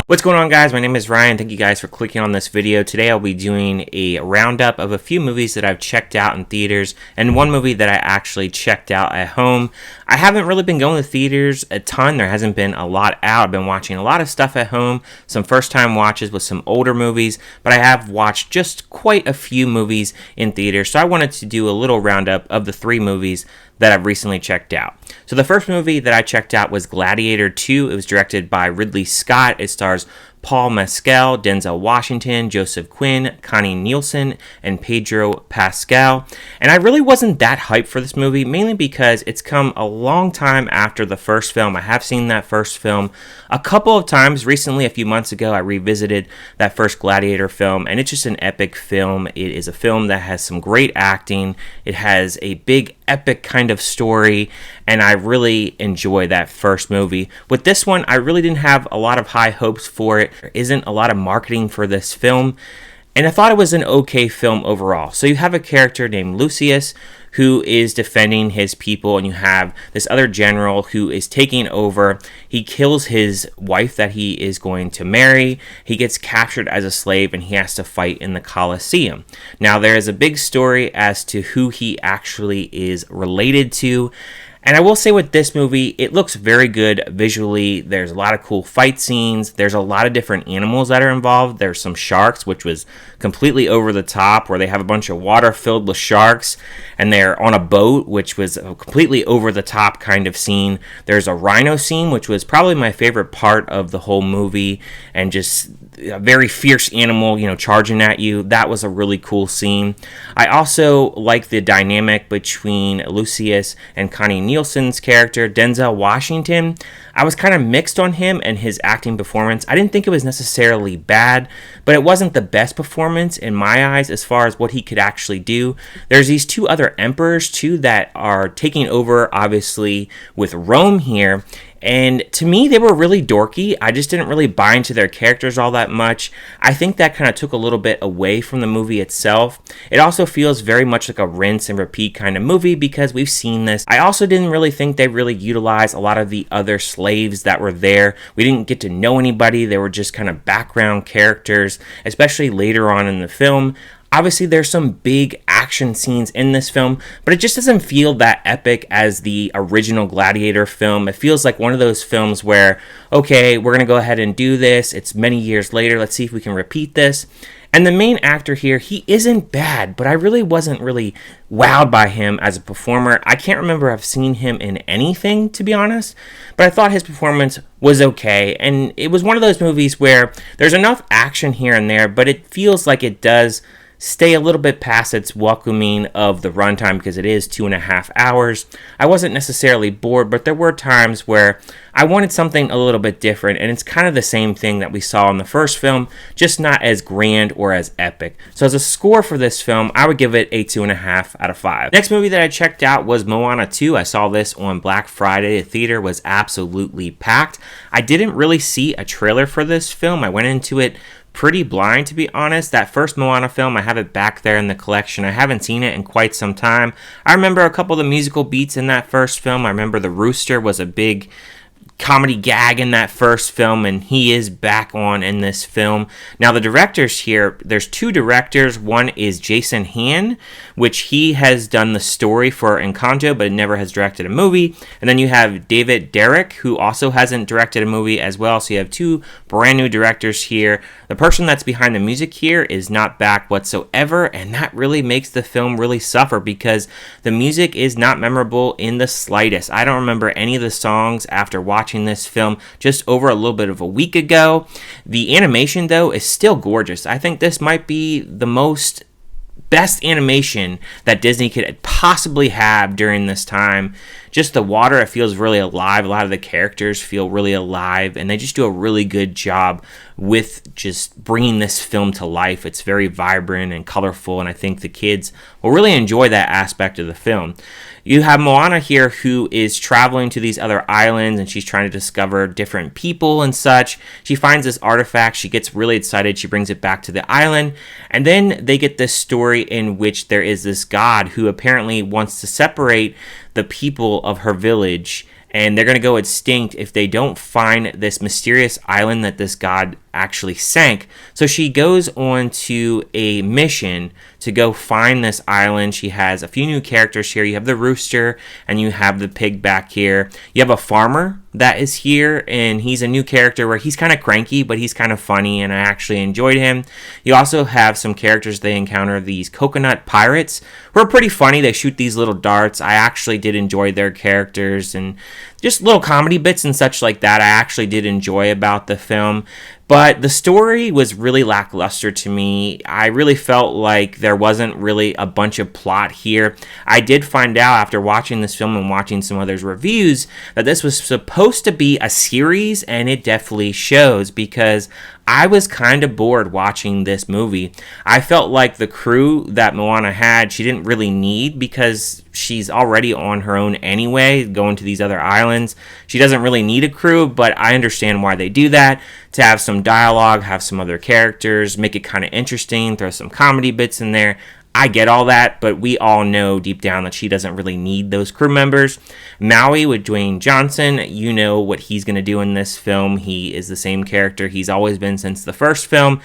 What's going on, guys? My name is Ryan. Thank you guys for clicking on this video. Today I'll be doing a roundup of a few movies that I've checked out in theaters and one movie that I actually checked out at home. I haven't really been going to theaters a ton. There hasn't been a lot out. I've been watching a lot of stuff at home, some first time watches with some older movies, but I have watched just quite a few movies in theaters. So I wanted to do a little roundup of the 3 movies that I've recently checked out. So the first movie that I checked out was Gladiator 2. It was directed by Ridley Scott. It stars Paul Mescal, Denzel Washington, Joseph Quinn, Connie Nielsen, and Pedro Pascal. And I really wasn't that hyped for this movie, mainly because it's come a long time after the first film. I have seen that first film a couple of times. Recently, a few months ago, I revisited that first Gladiator film, and it's just an epic film. It is a film that has some great acting. It has a big, epic kind of story, and I really enjoy that first movie. With this one, I really didn't have a lot of high hopes for it. There isn't a lot of marketing for this film, and I thought it was an okay film overall. So you have a character named Lucius who is defending his people, and you have this other general who is taking over. He kills his wife that he is going to marry. He gets captured as a slave, and he has to fight in the Colosseum. Now, there is a big story as to who he actually is related to. And I will say with this movie, it looks very good visually. There's a lot of cool fight scenes. There's a lot of different animals that are involved. There's some sharks, which was completely over the top, where they have a bunch of water filled with sharks, and they're on a boat, which was a completely over the top kind of scene. There's a rhino scene, which was probably my favorite part of the whole movie, and just a very fierce animal, charging at you. That was a really cool scene. I also like the dynamic between Lucius and Connie Nielsen's character, Denzel Washington. I was kind of mixed on him and his acting performance. I didn't think it was necessarily bad, but it wasn't the best performance in my eyes as far as what he could actually do. There's these 2 other emperors too that are taking over, obviously, with Rome here. And to me, they were really dorky. I just didn't really buy into their characters all that much. I think that kind of took a little bit away from the movie itself. It also feels very much like a rinse and repeat kind of movie because we've seen this. I also didn't really think they really utilized a lot of the other slaves that were there. We didn't get to know anybody. They were just kind of background characters, especially later on in the film. Obviously, there's some big action scenes in this film, but it just doesn't feel that epic as the original Gladiator film. It feels like one of those films where, okay, we're going to go ahead and do this. It's many years later. Let's see if we can repeat this. And the main actor here, he isn't bad, but I really wasn't really wowed by him as a performer. I can't remember I've seen him in anything, to be honest, but I thought his performance was okay. And it was one of those movies where there's enough action here and there, but it feels like it does stay a little bit past its welcoming of the runtime because it is 2.5 hours. I wasn't necessarily bored, but there were times where I wanted something a little bit different, and it's kind of the same thing that we saw in the first film, just not as grand or as epic. So as a score for this film, I would give it a 2.5 out of 5. Next movie that I checked out was Moana 2. I saw this on Black Friday. The theater was absolutely packed. I didn't really see a trailer for this film. I went into it pretty blind, to be honest. That first Moana film, I have it back there in the collection. I haven't seen it in quite some time. I remember a couple of the musical beats in that first film. I remember the rooster was a big comedy gag in that first film, and he is back on in this film. Now, the directors here, there's 2 directors. One is Jason Han, which he has done the story for Encanto, but never has directed a movie. And then you have David Derrick, who also hasn't directed a movie as well. So you have 2 brand new directors here. The person that's behind the music here is not back whatsoever, and that really makes the film really suffer because the music is not memorable in the slightest. I don't remember any of the songs after watching this film just over a little bit of a week ago. The animation, though, is still gorgeous. I think this might be the best animation that Disney could possibly have during this time. Just the water, it feels really alive. A lot of the characters feel really alive, and they just do a really good job with just bringing this film to life. It's very vibrant and colorful, and I think the kids will really enjoy that aspect of the film. You have Moana here who is traveling to these other islands, and she's trying to discover different people and such. She finds this artifact. She gets really excited. She brings it back to the island, and then they get this story in which there is this god who apparently wants to separate the people of her village and they're going to go extinct if they don't find this mysterious island that this god actually sank. So she goes on to a mission to go find this island. She has a few new characters here. You have the rooster and you have the pig back here. You have a farmer that is here, and he's a new character where he's kind of cranky, but he's kind of funny, and I actually enjoyed him. You also have some characters they encounter, these coconut pirates, who are pretty funny. They shoot these little darts. I actually did enjoy their characters, and just little comedy bits and such like that I actually did enjoy about the film. But the story was really lackluster to me. I really felt like there wasn't really a bunch of plot here. I did find out after watching this film and watching some others' reviews that this was supposed to be a series, and it definitely shows, because I was kind of bored watching this movie. I felt like the crew that Moana had, she didn't really need, because she's already on her own anyway, going to these other islands. She doesn't really need a crew, but I understand why they do that, to have some dialogue, have some other characters, make it kind of interesting, throw some comedy bits in there. I get all that, but we all know deep down that she doesn't really need those crew members. Maui with Dwayne Johnson, you know what he's going to do in this film. He is the same character he's always been since the first film.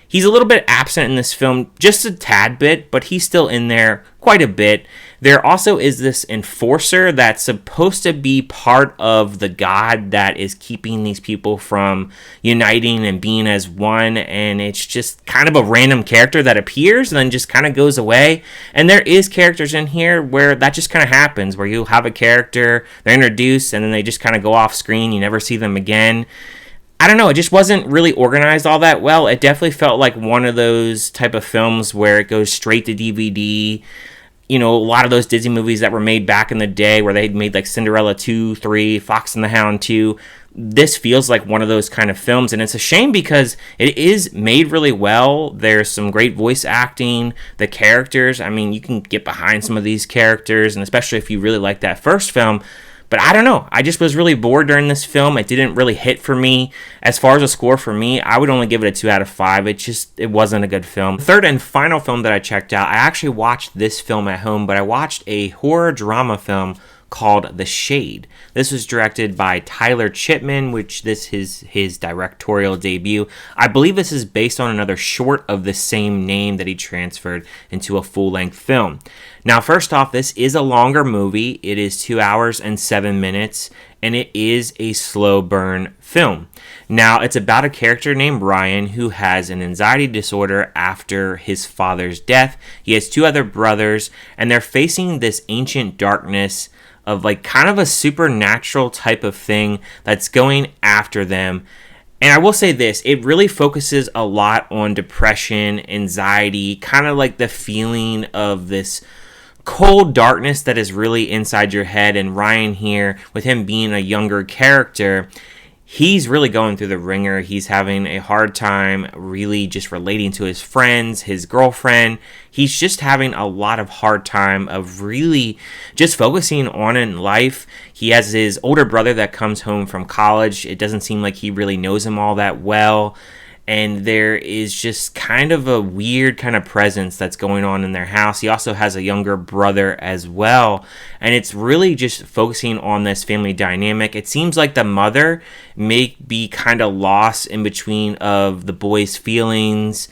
He's a little bit absent in this film, just a tad bit, but he's still in there quite a bit. There also is this enforcer that's supposed to be part of the god that is keeping these people from uniting and being as one, and it's just kind of a random character that appears and then just kind of goes away. And there is characters in here where that just kind of happens, where you'll have a character, they're introduced, and then they just kind of go off screen, you never see them again. I don't know, it just wasn't really organized all that well. It definitely felt like one of those type of films where it goes straight to DVD. You know, a lot of those Disney movies that were made back in the day where they made like Cinderella 2, 3, Fox and the Hound 2. This feels like one of those kind of films, and it's a shame because it is made really well. There's some great voice acting. The characters, I mean, you can get behind some of these characters, and especially if you really like that first film. But I don't know. I just was really bored during this film. It didn't really hit for me. As far as a score for me, I would only give it a 2 out of 5. It wasn't a good film. The third and final film that I checked out, I actually watched this film at home, but I watched a horror drama film called The Shade. This was directed by Tyler Chipman, which this is his directorial debut. I believe this is based on another short of the same name that he transferred into a full-length film. Now, first off, this is a longer movie. It is 2 hours and 7 minutes, and it is a slow burn film. Now, it's about a character named Ryan who has an anxiety disorder after his father's death. He has 2 other brothers, and they're facing this ancient darkness of like kind of a supernatural type of thing that's going after them. And I will say this, it really focuses a lot on depression, anxiety, kind of like the feeling of this cold darkness that is really inside your head. And Ryan here, with him being a younger character, he's really going through the ringer. He's having a hard time really just relating to his friends, his girlfriend. He's just having a lot of hard time of really just focusing on in life. He has his older brother that comes home from college. It doesn't seem like he really knows him all that well. And there is just kind of a weird kind of presence that's going on in their house. He also has a younger brother as well. And it's really just focusing on this family dynamic. It seems like the mother may be kind of lost in between of the boy's feelings.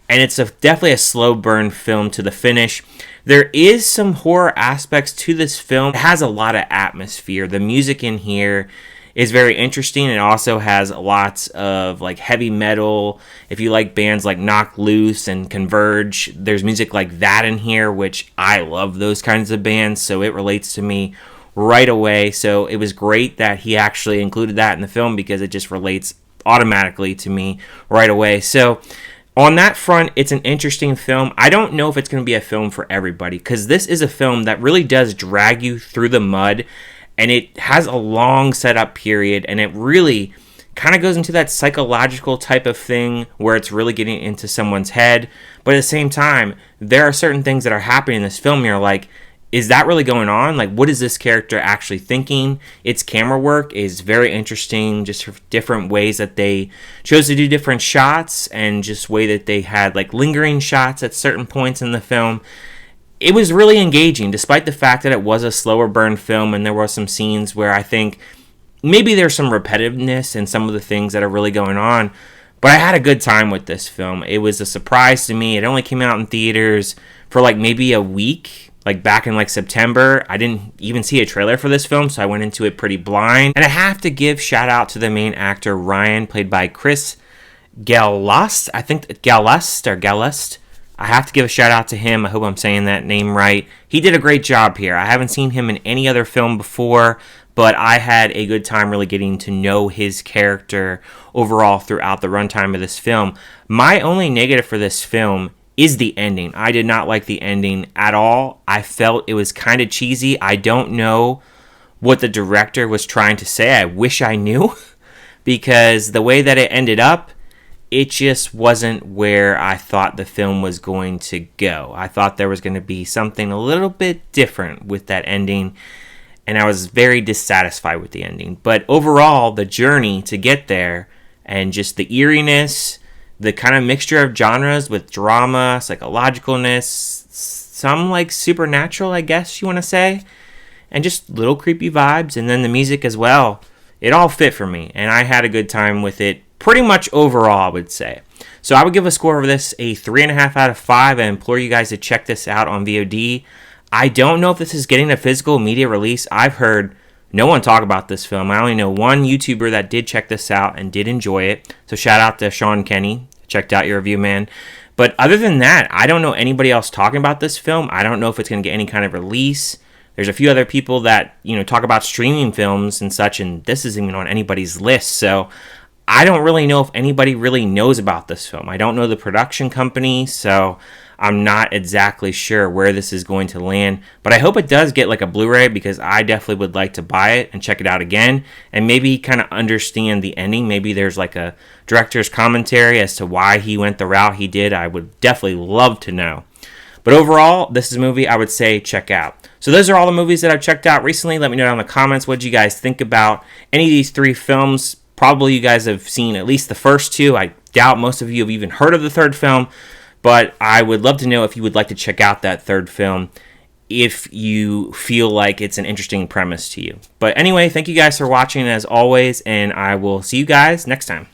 And it's definitely a slow burn film to the finish. There is some horror aspects to this film. It has a lot of atmosphere. The music in here is very interesting. It also has lots of like heavy metal. If you like bands like Knock Loose and Converge, there's music like that in here, which I love those kinds of bands, so it relates to me right away. So it was great that he actually included that in the film because it just relates automatically to me right away. So on that front, it's an interesting film. I don't know if it's going to be a film for everybody because this is a film that really does drag you through the mud. And it has a long setup period, and it really kind of goes into that psychological type of thing where it's really getting into someone's head. But at the same time, there are certain things that are happening in this film. You're like, is that really going on? Like, what is this character actually thinking? Its camera work is very interesting, just different ways that they chose to do different shots and just way that they had like lingering shots at certain points in the film. it was really engaging, despite the fact that it was a slower burn film and there were some scenes where I think maybe there's some repetitiveness in some of the things that are really going on. But I had a good time with this film. It was a surprise to me. It only came out in theaters for like maybe a week, like back in like September. I didn't even see a trailer for this film, so I went into it pretty blind. And I have to give shout out to the main actor, Ryan, played by Chris Galust. I think Galust. I have to give a shout out to him. I hope I'm saying that name right. He did a great job here. I haven't seen him in any other film before, but I had a good time really getting to know his character overall throughout the runtime of this film. My only negative for this film is the ending. I did not like the ending at all. I felt it was kind of cheesy. I don't know what the director was trying to say. I wish I knew, because the way that it ended up, it just wasn't where I thought the film was going to go. I thought there was going to be something a little bit different with that ending, and I was very dissatisfied with the ending. But overall, the journey to get there, and just the eeriness, the kind of mixture of genres with drama, psychologicalness, some like supernatural, I guess you want to say, and just little creepy vibes, and then the music as well. It all fit for me, and I had a good time with it pretty much overall, I would say. So I would give a score of this a 3.5 out of 5. I implore you guys to check this out on VOD. I don't know if this is getting a physical media release. I've heard no one talk about this film. I only know one YouTuber that did check this out and did enjoy it. So shout out to Sean Kenny. Checked out your review, man. But other than that, I don't know anybody else talking about this film. I don't know if it's going to get any kind of release. There's a few other people that, talk about streaming films and such, and this isn't even on anybody's list. So I don't really know if anybody really knows about this film. I don't know the production company, so I'm not exactly sure where this is going to land. But I hope it does get like a Blu-ray, because I definitely would like to buy it and check it out again and maybe kind of understand the ending. Maybe there's like a director's commentary as to why he went the route he did. I would definitely love to know. But overall, this is a movie I would say check out. So those are all the movies that I've checked out recently. Let me know down in the comments what you guys think about any of these three films. Probably you guys have seen at least the first two. I doubt most of you have even heard of the third film, but I would love to know if you would like to check out that third film if you feel like it's an interesting premise to you. But anyway, thank you guys for watching as always, and I will see you guys next time.